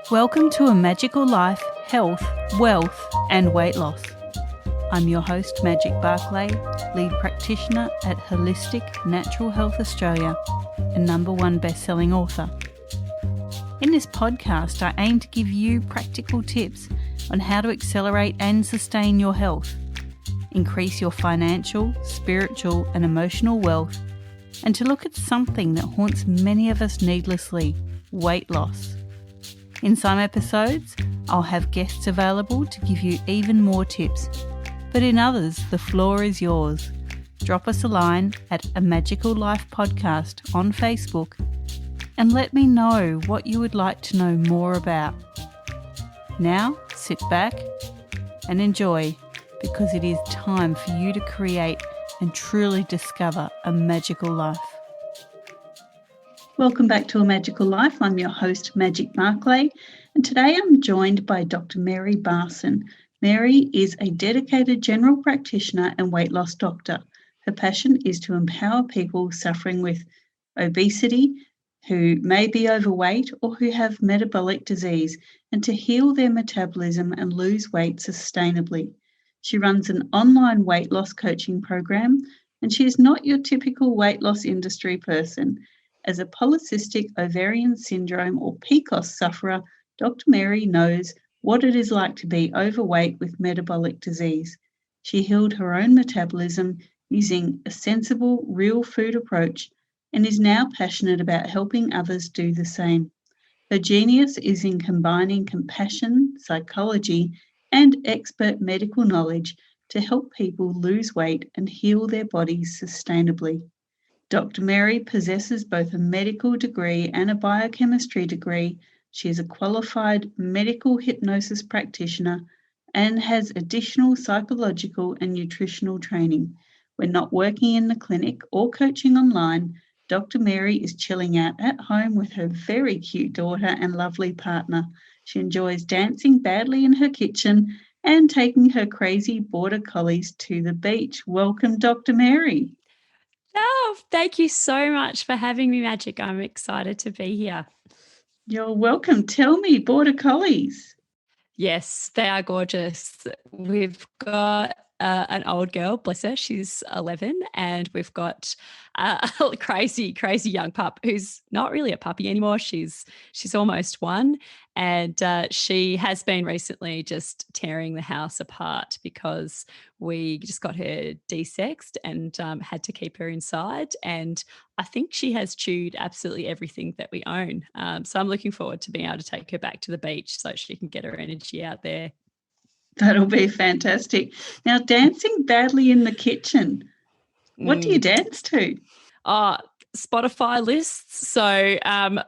Welcome to A Magical Life, Health, Wealth and Weight Loss. I'm your host, Magic Barclay, lead practitioner at Holistic Natural Health Australia and #1 best-selling author. In this podcast, I aim to give you practical tips on how to accelerate and sustain your health, increase your financial, spiritual and emotional wealth, and to look at something that haunts many of us needlessly, weight loss. In some episodes, I'll have guests available to give you even more tips, but in others, the floor is yours. Drop us a line at A Magical Life Podcast on Facebook and let me know what you would like to know more about. Now, sit back and enjoy, because it is time for you to create and truly discover a magical life. Welcome back to A Magical Life. I'm your host, Magic Barclay, and today I'm joined by Dr. Mary Barson. Mary is a dedicated general practitioner and weight loss doctor. Her passion is to empower people suffering with obesity, who may be overweight or who have metabolic disease, and to heal their metabolism and lose weight sustainably. She runs an online weight loss coaching program, and she is not your typical weight loss industry person. As a polycystic ovarian syndrome or PCOS sufferer, Dr. Mary knows what it is like to be overweight with metabolic disease. She healed her own metabolism using a sensible, real food approach and is now passionate about helping others do the same. Her genius is in combining compassion, psychology, and expert medical knowledge to help people lose weight and heal their bodies sustainably. Dr. Mary possesses both a medical degree and a biochemistry degree. She is a qualified medical hypnosis practitioner and has additional psychological and nutritional training. When not working in the clinic or coaching online, Dr. Mary is chilling out at home with her very cute daughter and lovely partner. She enjoys dancing badly in her kitchen and taking her crazy border collies to the beach. Welcome, Dr. Mary. Oh, thank you so much for having me, Magic. I'm excited to be here. You're welcome. Tell me, border collies. Yes, they are gorgeous. We've got an old girl, bless her, she's 11, and we've got a crazy young pup who's not really a puppy anymore. She's almost 1, and she has been recently just tearing the house apart because we just got her desexed and had to keep her inside. And I think she has chewed absolutely everything that we own. So I'm looking forward to being able to take her back to the beach so she can get her energy out there. That'll be fantastic. Now, dancing badly in the kitchen. What do you dance to? Spotify lists. So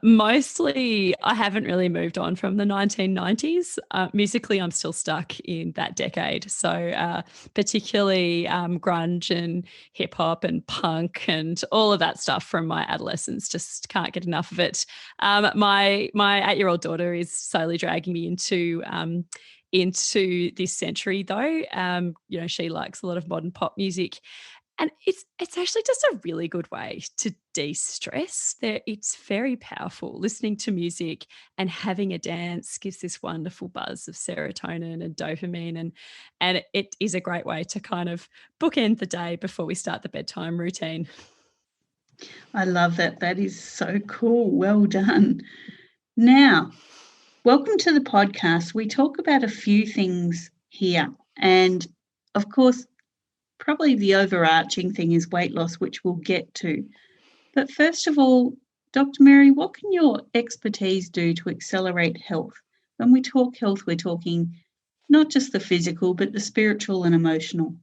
mostly I haven't really moved on from the 1990s. Musically, I'm still stuck in that decade. So particularly grunge and hip hop and punk and all of that stuff from my adolescence. Just can't get enough of it. My 8-year-old daughter is slowly dragging me into this century, though. She likes a lot of modern pop music. And it's actually just a really good way to de-stress. It's very powerful. Listening to music and having a dance gives this wonderful buzz of serotonin and dopamine, and it is a great way to kind of bookend the day before we start the bedtime routine. I love that. That is so cool. Well done. Now, welcome to the podcast. We talk about a few things here, and of course, probably the overarching thing is weight loss, which we'll get to. But first of all, Dr. Mary, what can your expertise do to accelerate health? When we talk health, we're talking not just the physical, but the spiritual and emotional.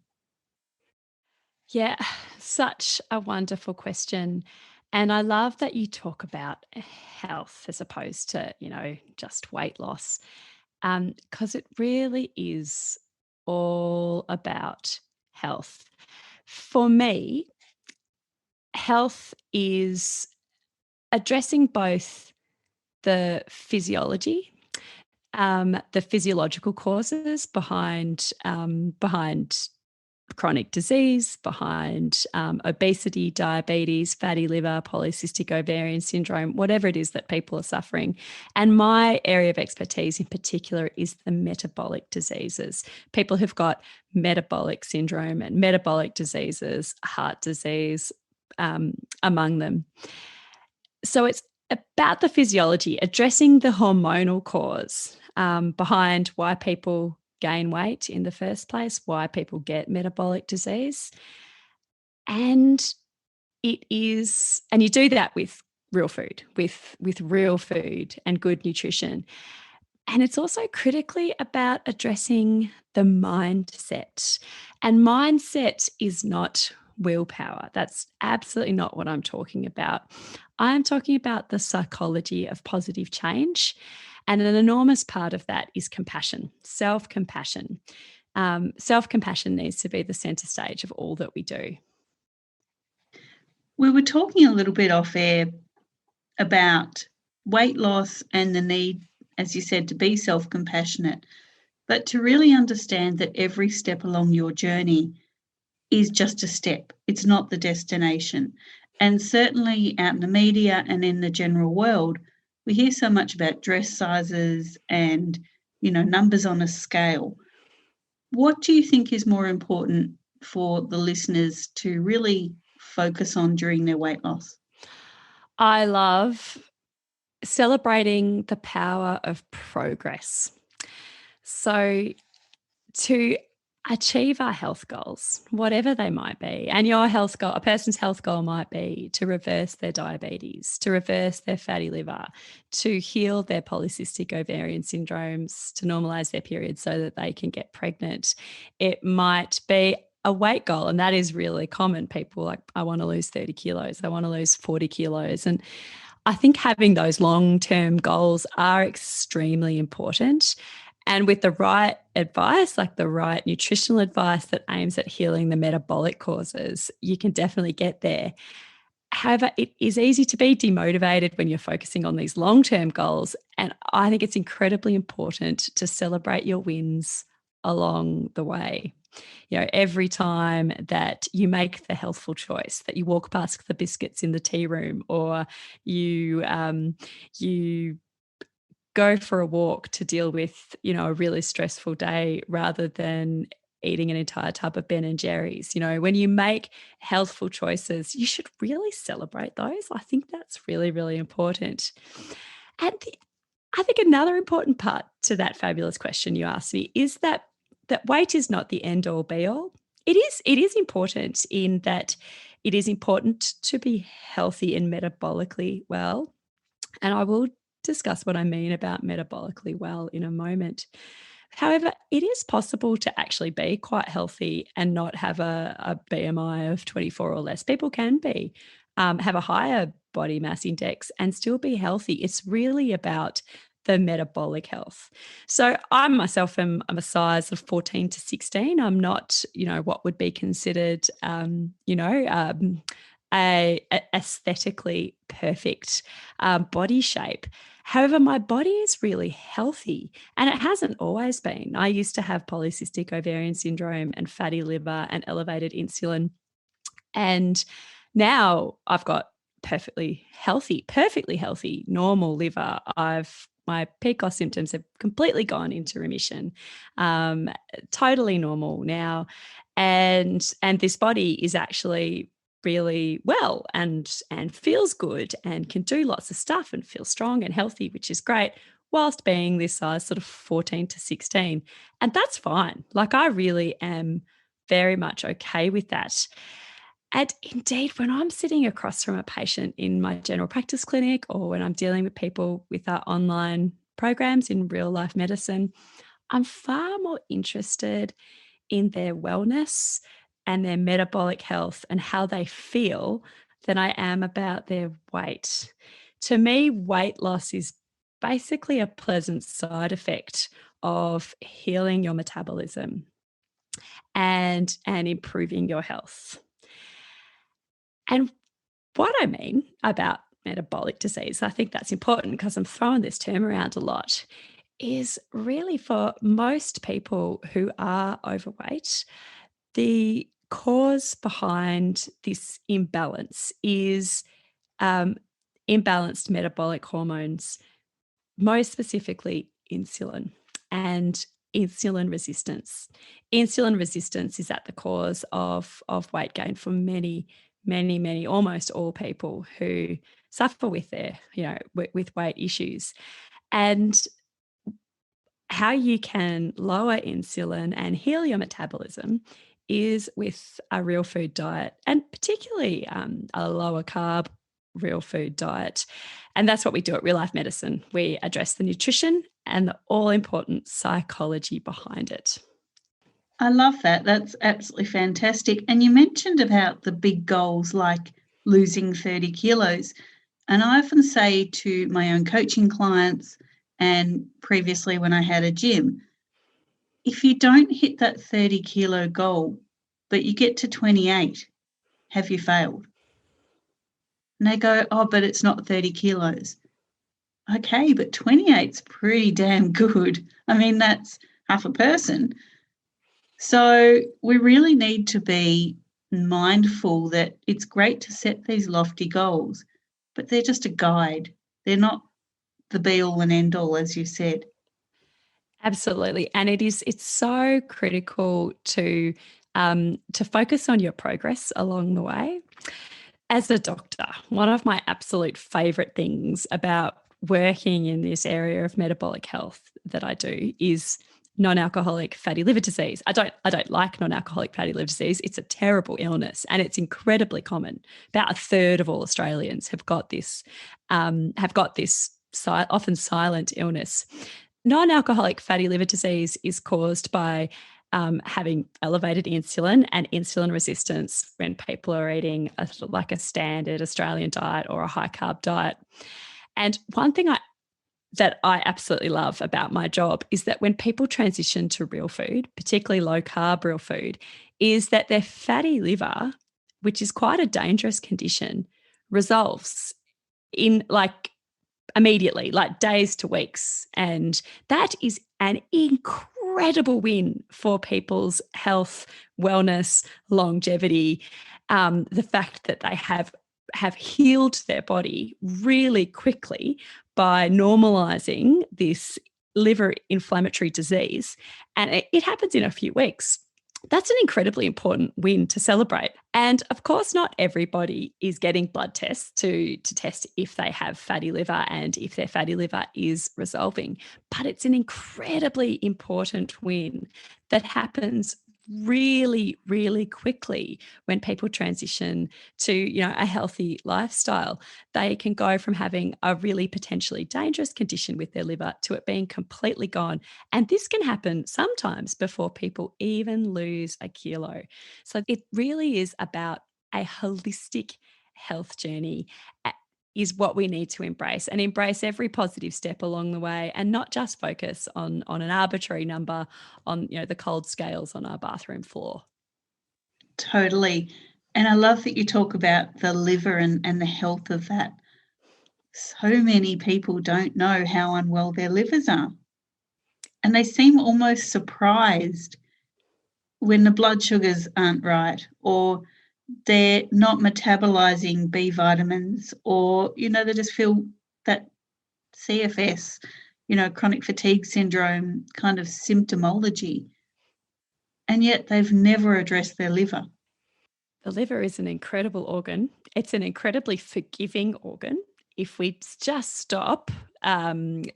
Yeah, such a wonderful question. And I love that you talk about health as opposed to, just weight loss, because it really is all about health. For me, health is addressing both the physiology, the physiological causes behind chronic disease, behind obesity, diabetes, fatty liver, polycystic ovarian syndrome, whatever it is that people are suffering. And my area of expertise in particular is the metabolic diseases. People who've got metabolic syndrome and metabolic diseases, heart disease, among them. So it's about the physiology, addressing the hormonal cause behind why people gain weight in the first place, why people get metabolic disease. And you do that with real food, with real food and good nutrition. And it's also critically about addressing the mindset. And mindset is not willpower. That's absolutely not what I'm talking about. I'm talking about the psychology of positive change. And an enormous part of that is compassion, self-compassion. Self-compassion needs to be the centre stage of all that we do. We were talking a little bit off air about weight loss and the need, as you said, to be self-compassionate, but to really understand that every step along your journey is just a step. It's not the destination. And certainly out in the media and in the general world, we hear so much about dress sizes and, numbers on a scale. What do you think is more important for the listeners to really focus on during their weight loss? I love celebrating the power of progress. So to achieve our health goals, whatever they might be, and your health goal, a person's health goal might be to reverse their diabetes, to reverse their fatty liver, to heal their polycystic ovarian syndromes, to normalize their periods so that they can get pregnant. It might be a weight goal, and that is really common. People like, I want to lose 30 kilos, I want to lose 40 kilos. And I think having those long-term goals are extremely important. And with the right advice, like the right nutritional advice that aims at healing the metabolic causes, you can definitely get there. However, it is easy to be demotivated when you're focusing on these long-term goals. And I think it's incredibly important to celebrate your wins along the way. Every time that you make the healthful choice, that you walk past the biscuits in the tea room, or you go for a walk to deal with, a really stressful day rather than eating an entire tub of Ben and Jerry's. When you make healthful choices, you should really celebrate those. I think that's really, really important. And I think another important part to that fabulous question you asked me is that weight is not the end all be all. It is important in that it is important to be healthy and metabolically well. And I will discuss what I mean about metabolically well in a moment. However, it is possible to actually be quite healthy and not have a BMI of 24 or less. People can have a higher body mass index and still be healthy. It's really about the metabolic health. So I myself am a size of 14 to 16. I'm not, what would be considered, a aesthetically perfect body shape. However, my body is really healthy, and it hasn't always been. I used to have polycystic ovarian syndrome and fatty liver and elevated insulin. And now I've got perfectly healthy, normal liver. My PCOS symptoms have completely gone into remission, totally normal now. And this body is actually really well and feels good and can do lots of stuff and feel strong and healthy, which is great, whilst being this size sort of 14 to 16. And that's fine. Like, I really am very much okay with that. And indeed, when I'm sitting across from a patient in my general practice clinic, or when I'm dealing with people with our online programs in real life medicine, I'm far more interested in their wellness and their metabolic health and how they feel than I am about their weight. To me, weight loss is basically a pleasant side effect of healing your metabolism and improving your health. And what I mean about metabolic disease, I think that's important because I'm throwing this term around a lot, is really for most people who are overweight, The cause behind this imbalance is imbalanced metabolic hormones, most specifically insulin and insulin resistance. Insulin resistance is at the cause of weight gain for many, many, many, almost all people who suffer with their, with weight issues. And how you can lower insulin and heal your metabolism is with a real food diet, and particularly a lower carb real food diet. And that's what we do at Real Life Medicine. We address the nutrition and the all important psychology behind it. I love that. That's absolutely fantastic. And you mentioned about the big goals like losing 30 kilos. And I often say to my own coaching clients, and previously when I had a gym, if you don't hit that 30 kilo goal, but you get to 28, have you failed? And they go, oh, but it's not 30 kilos. Okay, but 28's pretty damn good. I mean, that's half a person. So we really need to be mindful that it's great to set these lofty goals, but they're just a guide. They're not the be all and end all, as you said. Absolutely. And it's so critical to focus on your progress along the way. As a doctor, one of my absolute favorite things about working in this area of metabolic health that I do is non-alcoholic fatty liver disease. I don't like non-alcoholic fatty liver disease. It's a terrible illness and it's incredibly common. About a third of all Australians have got this often silent illness. Non-alcoholic fatty liver disease is caused by having elevated insulin and insulin resistance when people are eating like a standard Australian diet or a high carb diet. And one thing that I absolutely love about my job is that when people transition to real food, particularly low carb real food, is that their fatty liver, which is quite a dangerous condition, resolves in like immediately, like days to weeks. And that is an incredible win for people's health, wellness, longevity. The fact that they have healed their body really quickly by normalizing this liver inflammatory disease. And it happens in a few weeks. That's an incredibly important win to celebrate. And of course, not everybody is getting blood tests to test if they have fatty liver and if their fatty liver is resolving. But it's an incredibly important win that happens really, really quickly when people transition to, a healthy lifestyle. They can go from having a really potentially dangerous condition with their liver to it being completely gone. And this can happen sometimes before people even lose a kilo. So it really is about a holistic health journey is what we need to embrace, and embrace every positive step along the way, and not just focus on an arbitrary number on the cold scales on our bathroom floor. Totally. And I love that you talk about the liver and the health of that. So many people don't know how unwell their livers are. And they seem almost surprised when the blood sugars aren't right, or they're not metabolizing B vitamins, or, they just feel that CFS, chronic fatigue syndrome kind of symptomology. And yet they've never addressed their liver. The liver is an incredible organ. It's an incredibly forgiving organ. If we just stop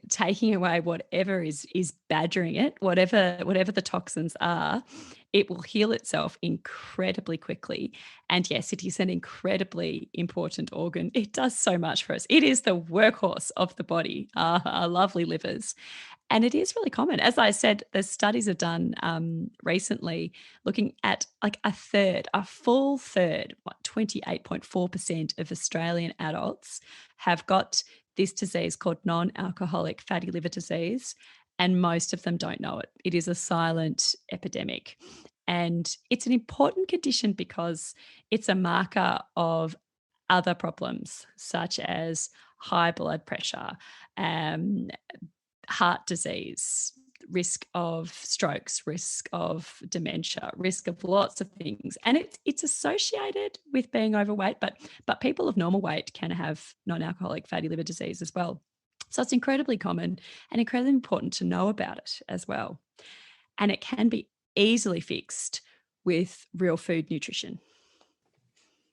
taking away whatever is badgering it, whatever the toxins are, it will heal itself incredibly quickly. And yes, it is an incredibly important organ. It does so much for us. It is the workhorse of the body, our lovely livers. And it is really common. As I said, the studies are done recently looking at like a full third, 28.4% of Australian adults have got this disease called non-alcoholic fatty liver disease, and most of them don't know it. It is a silent epidemic. And it's an important condition because it's a marker of other problems such as high blood pressure, heart disease, risk of strokes, risk of dementia, risk of lots of things. And it's associated with being overweight, but people of normal weight can have non-alcoholic fatty liver disease as well. So it's incredibly common and incredibly important to know about it as well. And it can be easily fixed with real food nutrition.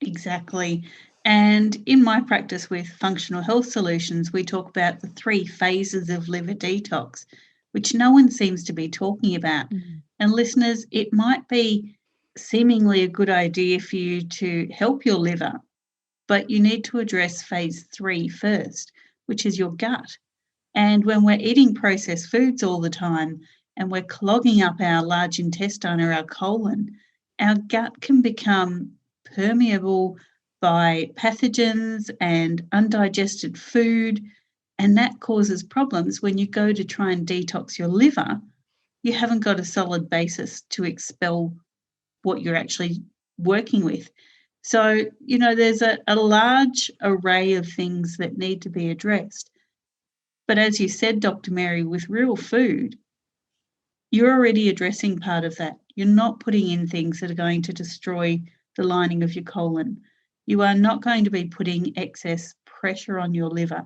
Exactly. And in my practice with functional health solutions, we talk about the 3 phases of liver detox, which no one seems to be talking about. Mm. And listeners, it might be seemingly a good idea for you to help your liver, but you need to address phase 3 first, which is your gut. And when we're eating processed foods all the time and we're clogging up our large intestine or our colon, our gut can become permeable by pathogens and undigested food, and that causes problems. When you go to try and detox your liver, you haven't got a solid basis to expel what you're actually working with. So, there's a large array of things that need to be addressed. But as you said, Dr. Mary, with real food, you're already addressing part of that. You're not putting in things that are going to destroy the lining of your colon. You are not going to be putting excess pressure on your liver.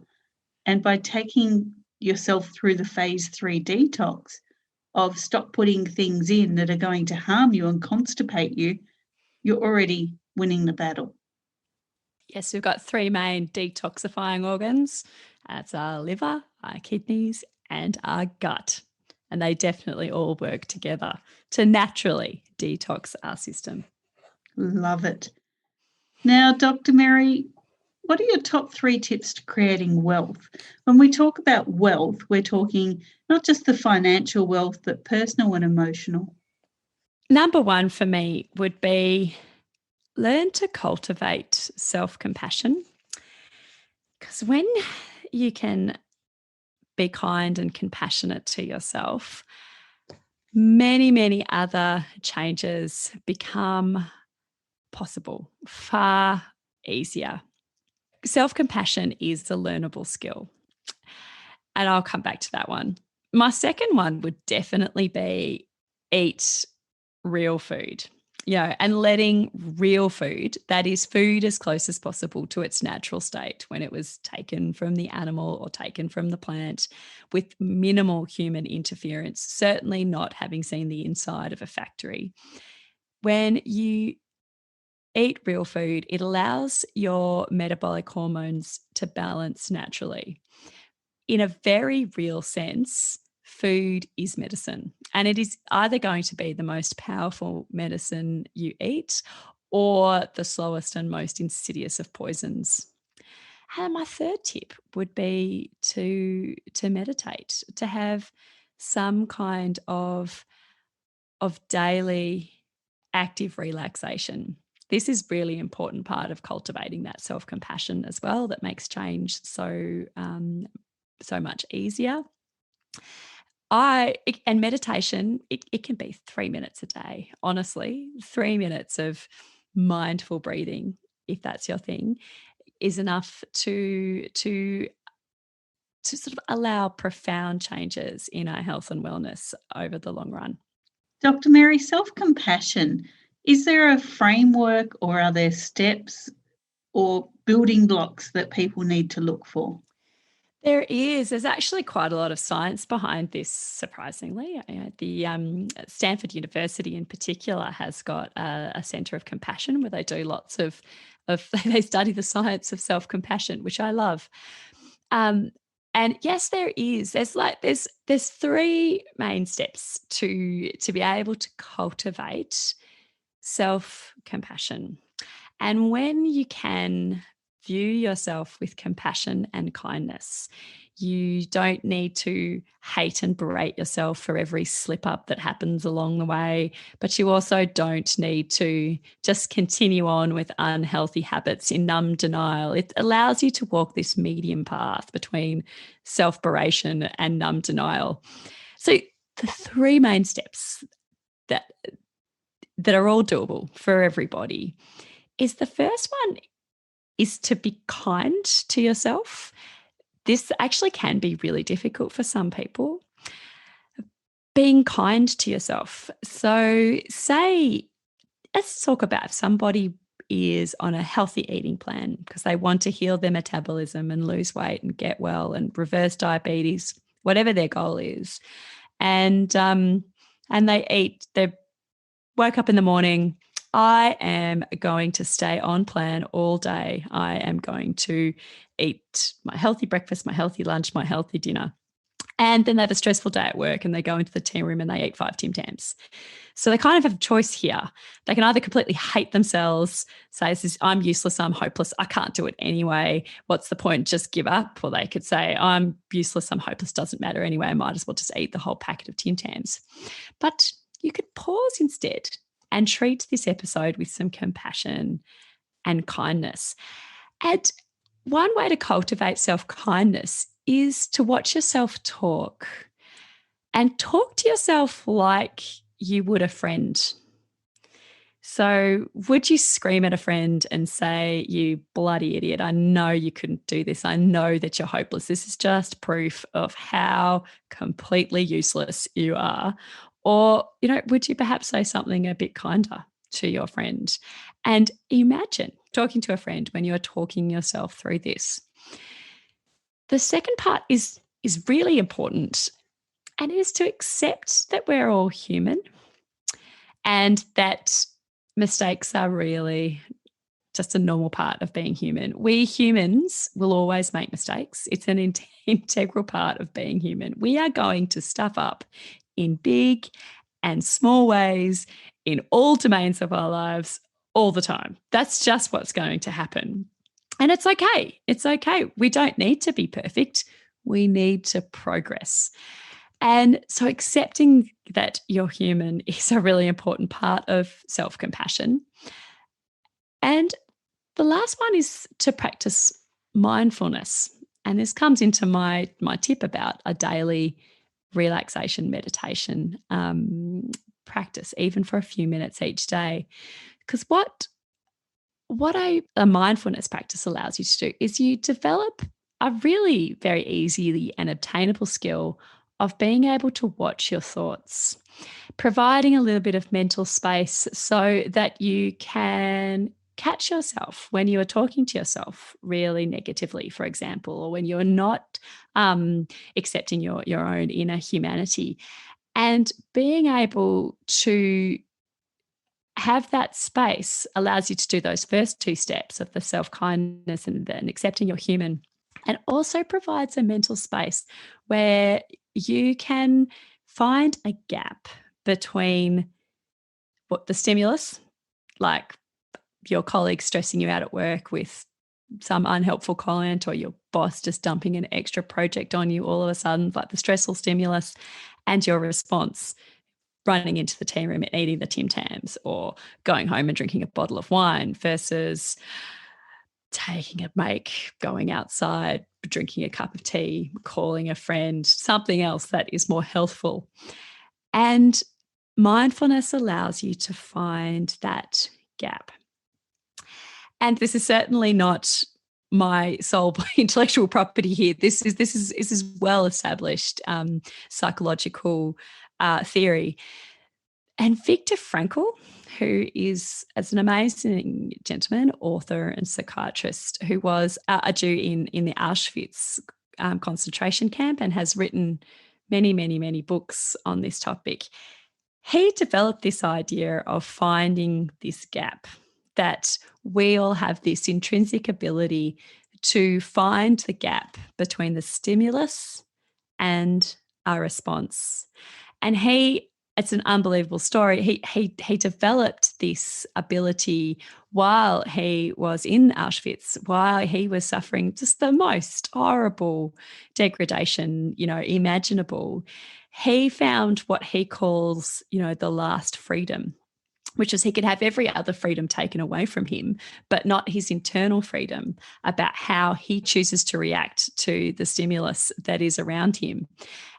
And by taking yourself through the phase 3 detox of stop putting things in that are going to harm you and constipate you, you're already winning the battle. Yes, we've got 3 main detoxifying organs. That's our liver, our kidneys, and our gut. And they definitely all work together to naturally detox our system. Love it. Now, Dr. Mary, what are your top 3 tips to creating wealth? When we talk about wealth, we're talking not just the financial wealth, but personal and emotional. Number 1 for me would be learn to cultivate self-compassion. Because when you can be kind and compassionate to yourself, many, many other changes become possible, far easier. Self-compassion is a learnable skill. And I'll come back to that one. My second one would definitely be eat real food, and letting real food, that is food as close as possible to its natural state when it was taken from the animal or taken from the plant with minimal human interference, certainly not having seen the inside of a factory. When you eat real food, it allows your metabolic hormones to balance naturally. In a very real sense, food is medicine, and it is either going to be the most powerful medicine you eat or the slowest and most insidious of poisons. And my third tip would be to meditate, to have some kind of daily active relaxation. This is really important part of cultivating that self-compassion as well, that makes change so much easier. And meditation, it can be 3 minutes a day, honestly. 3 minutes of mindful breathing, if that's your thing, is enough to sort of allow profound changes in our health and wellness over the long run. Dr. Mary, self-compassion, is there a framework or are there steps or building blocks that people need to look for? There is. There's actually quite a lot of science behind this, surprisingly. The Stanford University in particular has got a centre of compassion where they do lots of they study the science of self-compassion, which I love. And yes, there is. There's 3 main steps to be able to cultivate self-compassion. And when you can view yourself with compassion and kindness, you don't need to hate and berate yourself for every slip up that happens along the way, but you also don't need to just continue on with unhealthy habits in numb denial. It allows you to walk this medium path between self-beration and numb denial. So the 3 main steps that are all doable for everybody is, the first one is to be kind to yourself. This actually can be really difficult for some people. being kind to yourself. So let's talk about if somebody is on a healthy eating plan because they want to heal their metabolism and lose weight and get well and reverse diabetes, whatever their goal is. And they woke up in the morning. I am going to stay on plan all day. I am going to eat my healthy breakfast, my healthy lunch, my healthy dinner. And then they have a stressful day at work and they go into the team room and they eat 5 Tim Tams. So they kind of have a choice here. They can either completely hate themselves, say, I'm useless, I'm hopeless, I can't do it anyway. What's the point? Just give up. Or they could say, I'm useless, I'm hopeless, doesn't matter anyway. I might as well just eat the whole packet of Tim Tams. But you could pause instead and treat this episode with some compassion and kindness. And one way to cultivate self-kindness is to watch yourself talk and talk to yourself like you would a friend. So would you scream at a friend and say, you bloody idiot, I know you couldn't do this. I know that you're hopeless. This is just proof of how completely useless you are. Or, would you perhaps say something a bit kinder to your friend? And imagine talking to a friend when you're talking yourself through this. The second part is really important, and it is to accept that we're all human and that mistakes are really just a normal part of being human. We humans will always make mistakes. It's an integral part of being human. We are going to stuff up in big and small ways in all domains of our lives all the time. That's just what's going to happen. And it's okay. It's okay. We don't need to be perfect. We need to progress. And so accepting that you're human is a really important part of self-compassion. And the last one is to practice mindfulness. And this comes into my tip about a daily relaxation meditation practice, even for a few minutes each day. Because what a mindfulness practice allows you to do is you develop a really very easy and obtainable skill of being able to watch your thoughts, providing a little bit of mental space so that you can catch yourself when you are talking to yourself really negatively, for example, or when you're not accepting your own inner humanity. And being able to have that space allows you to do those first 2 steps of the self-kindness and then accepting you're human, and also provides a mental space where you can find a gap between what the stimulus, like your colleague stressing you out at work with some unhelpful client, or your boss just dumping an extra project on you all of a sudden, like the stressful stimulus, and your response, running into the tea room and eating the Tim Tams, or going home and drinking a bottle of wine, versus taking a break, going outside, drinking a cup of tea, calling a friend, something else that is more healthful. And mindfulness allows you to find that gap. And this is certainly not my sole intellectual property here. This is well established psychological theory. And Viktor Frankl, who is as an amazing gentleman, author and psychiatrist, who was a Jew in the Auschwitz concentration camp and has written many, many, many books on this topic. He developed this idea of finding this gap, that we all have this intrinsic ability to find the gap between the stimulus and our response. And it's an unbelievable story. He developed this ability while he was in Auschwitz, while he was suffering just the most horrible degradation, imaginable. He found what he calls, the last freedom, which is he could have every other freedom taken away from him, but not his internal freedom about how he chooses to react to the stimulus that is around him.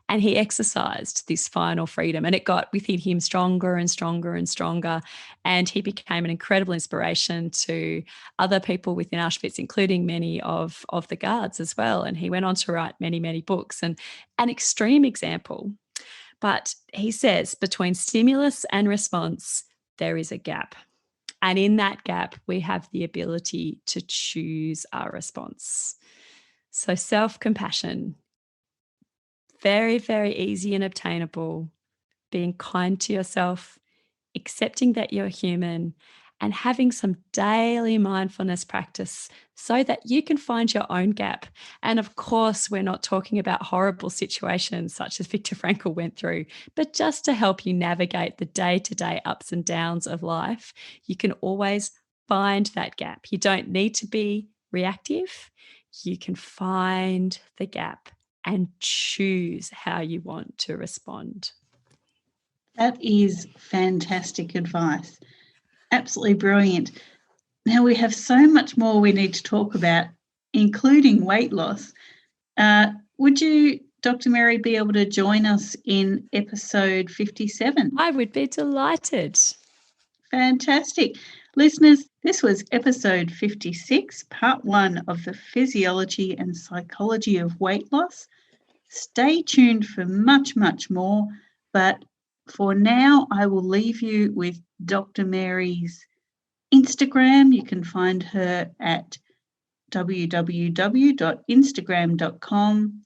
And he exercised this final freedom, and it got within him stronger and stronger and stronger. And he became an incredible inspiration to other people within Auschwitz, including many of the guards as well. And he went on to write many, many books. And an extreme example, But he says between stimulus and response, there is a gap. And in that gap, we have the ability to choose our response. So self-compassion, very, very easy and obtainable. Being kind to yourself, accepting that you're human, and having some daily mindfulness practice so that you can find your own gap. And of course, we're not talking about horrible situations such as Viktor Frankl went through, but just to help you navigate the day-to-day ups and downs of life, you can always find that gap. You don't need to be reactive. You can find the gap and choose how you want to respond. That is fantastic advice. Absolutely brilliant. Now, we have so much more we need to talk about, including weight loss. Would you, Dr. Mary, be able to join us in episode 57? I would be delighted. Fantastic. Listeners, this was episode 56, part 1 of the Physiology and Psychology of Weight Loss. Stay tuned for much, much more, but for now, I will leave you with Dr. Mary's Instagram. You can find her at www.instagram.com,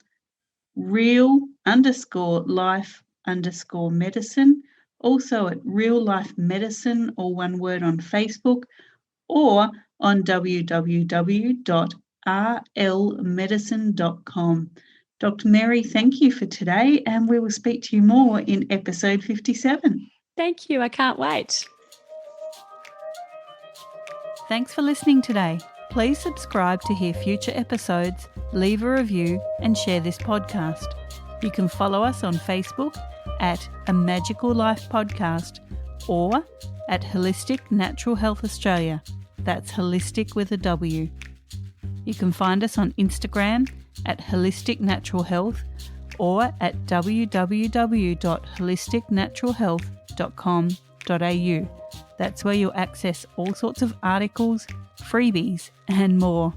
real_life_medicine, also at Real Life Medicine, all one word, on Facebook, or on www.rlmedicine.com. Dr. Mary, thank you for today, and we will speak to you more in episode 57. Thank you. I can't wait. Thanks for listening today. Please subscribe to hear future episodes, leave a review, and share this podcast. You can follow us on Facebook at A Magical Life Podcast or at Holistic Natural Health Australia. That's holistic with a W. You can find us on Instagram at Holistic Natural Health or at www.holisticnaturalhealth.com.au. That's where you'll access all sorts of articles, freebies, and more.